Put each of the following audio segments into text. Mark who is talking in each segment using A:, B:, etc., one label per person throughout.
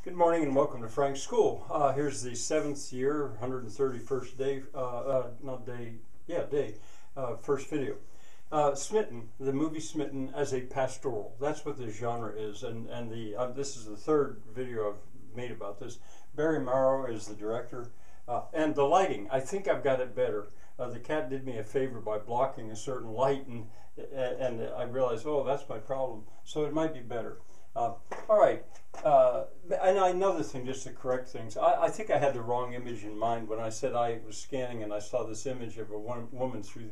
A: Good morning and welcome to Frank's School. Here's the 7th year, 131st day, not day, yeah, day, first video. Smitten, the movie Smitten as a pastoral. That's what the genre is, and this is the third video I've made about this. Barry Morrow is the director, and the lighting, I think I've got it better. The cat did me a favor by blocking a certain light, and I realized, oh, that's my problem, so it might be better. All right, and another thing, just to correct things, I think I had the wrong image in mind when I said I was scanning and I saw this image of a woman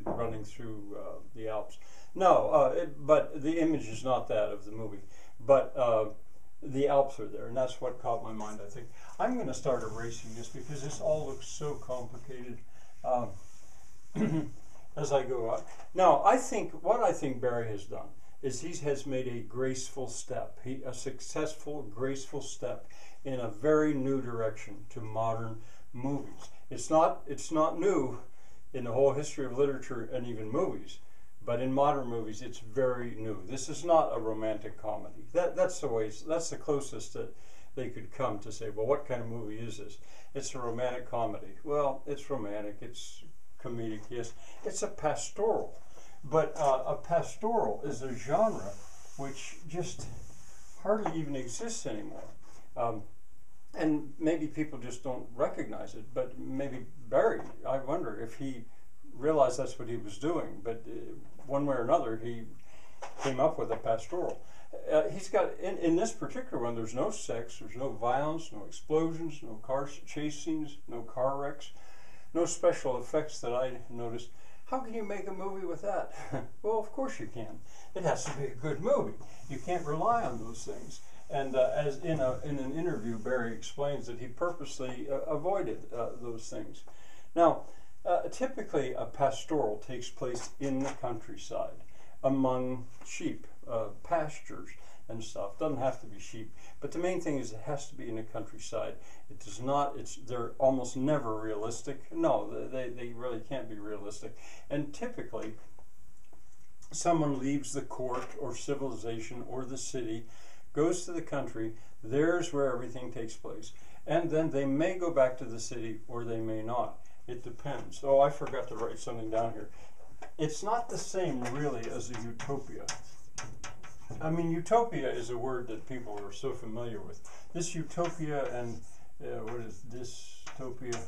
A: running through the Alps. No, but the image is not that of the movie, but the Alps are there, and that's what caught my mind, I think. I'm going to start erasing this because this all looks so complicated as I go on. Now, what I think Barry has done is he has made a graceful step, a successful, graceful step in a very new direction to modern movies. It's not new in the whole history of literature and even movies, but in modern movies it's very new. This is not a romantic comedy. That's the closest that they could come to say, well, what kind of movie is this? It's a romantic comedy. Well, it's romantic, it's comedic, yes. It's a pastoral. But a pastoral is a genre which just hardly even exists anymore. And maybe people just don't recognize it, but maybe Barry, I wonder if he realized that's what he was doing, but one way or another he came up with a pastoral. He's got, in this particular one, there's no sex, there's no violence, no explosions, no car chase scenes, no car wrecks, no special effects that I noticed. How can you make a movie with that? Well, of course you can. It has to be a good movie. You can't rely on those things. And as in an interview, Barry explains that he purposely avoided those things. Now, typically a pastoral takes place in the countryside, among sheep, pastures and stuff. Doesn't have to be sheep, but the main thing is it has to be in the countryside. It does not, they're almost never realistic. No, they really can't be realistic. And typically someone leaves the court or civilization or the city, goes to the country, there's where everything takes place. And then they may go back to the city or they may not. It depends. Oh, I forgot to write something down here. It's not the same really as a utopia. I mean, utopia is a word that people are so familiar with. This utopia and what is dystopia?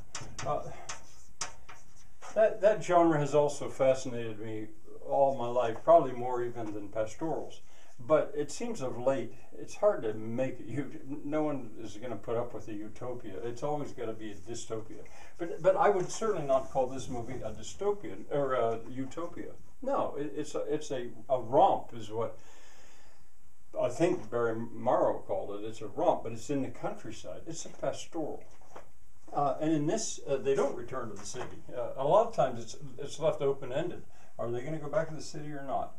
A: That genre has also fascinated me all my life, probably more even than pastorals. But it seems of late, it's hard to make it. No one is going to put up with a utopia. It's always got to be a dystopia. But I would certainly not call this movie a dystopian or a utopia. No, it's a romp is what I think Barry Morrow called it. It's a romp, but it's in the countryside. It's a pastoral. And in this, they don't return to the city. A lot of times it's left open-ended. Are they going to go back to the city or not?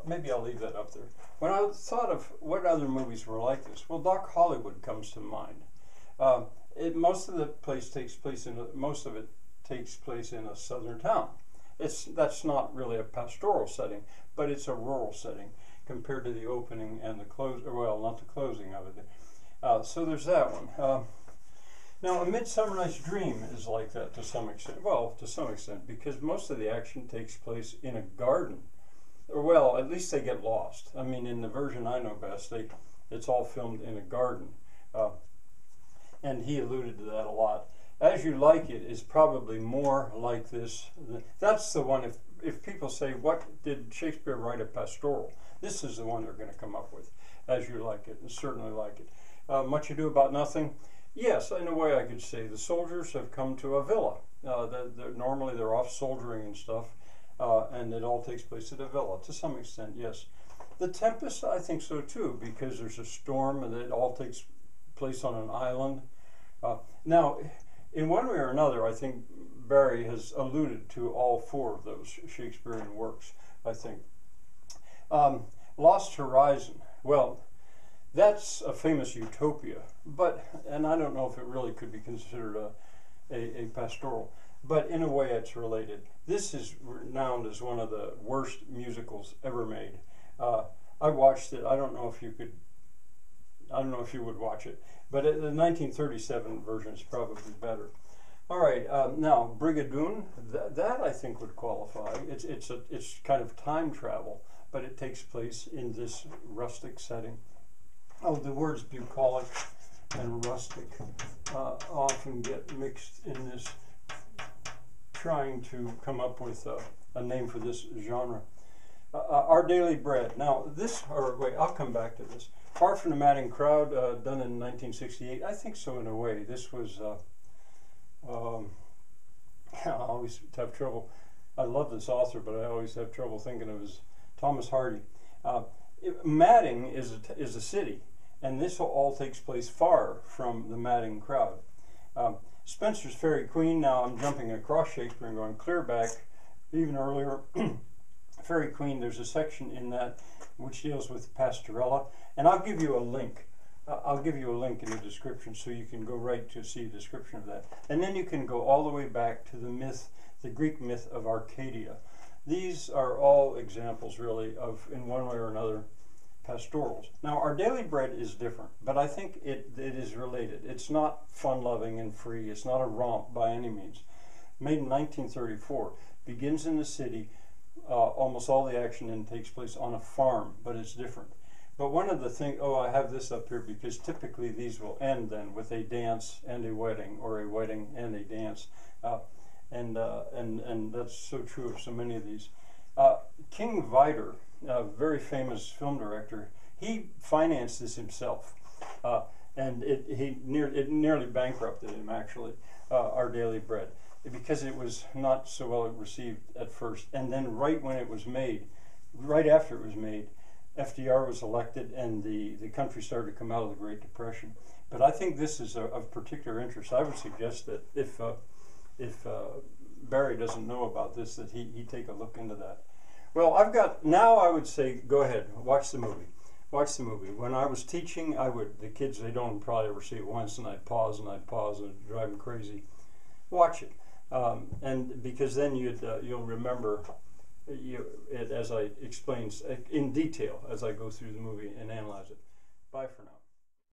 A: Maybe I'll leave that up there. When I thought of what other movies were like this, well, Doc Hollywood comes to mind. Most of it takes place in a southern town. That's not really a pastoral setting, but it's a rural setting compared to the opening and the close. Well, not the closing of it. So there's that one. Now, A Midsummer Night's Dream is like that to some extent. Well, to some extent, because most of the action takes place in a garden. Or, well, at least they get lost. I mean, in the version I know best, it's all filmed in a garden. And he alluded to that a lot. As You Like It is probably more like this. That's the one, if people say, what did Shakespeare write a pastoral? This is the one they're going to come up with, As You Like It, and certainly like it. Much Ado About Nothing. Yes, in a way I could say the soldiers have come to a villa. Normally they're off soldiering and stuff. And it all takes place at a villa, to some extent, yes. The Tempest, I think so too, because there's a storm and it all takes place on an island. Now, in one way or another, I think Barry has alluded to all four of those Shakespearean works, I think. Lost Horizon, well, that's a famous utopia, and I don't know if it really could be considered a pastoral. But in a way it's related. This is renowned as one of the worst musicals ever made. I watched it. I don't know if you could I don't know if you would watch it, but the 1937 version is probably better. All right, now Brigadoon, that I think would qualify. It's kind of time travel, but it takes place in this rustic setting. Oh, the words bucolic and rustic often get mixed in this, trying to come up with a name for this genre. Our Daily Bread. Now this, or wait, I'll come back to this. Far from the Madding Crowd, done in 1968. I think so in a way. This was, I always have trouble. I love this author, but I always have trouble thinking of his Thomas Hardy. Madding is a city, and this all takes place far from the Madding Crowd. Spenser's Fairy Queen. Now I'm jumping across Shakespeare and going clear back even earlier. Fairy Queen, there's a section in that which deals with Pastoral, and I'll give you a link. I'll give you a link in the description so you can go right to see a description of that. And then you can go all the way back to the myth, the Greek myth of Arcadia. These are all examples, really, of, in one way or another, pastorals. Now, Our Daily Bread is different, but I think it is related. It's not fun-loving and free. It's not a romp by any means. Made in 1934, begins in the city. Almost all the action then takes place on a farm, but it's different. But one of the things, I have this up here because typically these will end then with a dance and a wedding, or a wedding and a dance. And that's so true of so many of these. King Vidor, a very famous film director, he financed this himself. And it nearly bankrupted him, actually, Our Daily Bread, because it was not so well received at first. And then right when it was made, right after it was made, FDR was elected and the country started to come out of the Great Depression. But I think this is of particular interest. I would suggest that if Barry doesn't know about this, that he take a look into that. Well, now I would say, go ahead, watch the movie. Watch the movie. When I was teaching, the kids, they don't probably ever see it once, and I'd pause and it'd drive them crazy. Watch it. And because then you'll remember it as I explain in detail as I go through the movie and analyze it. Bye for now.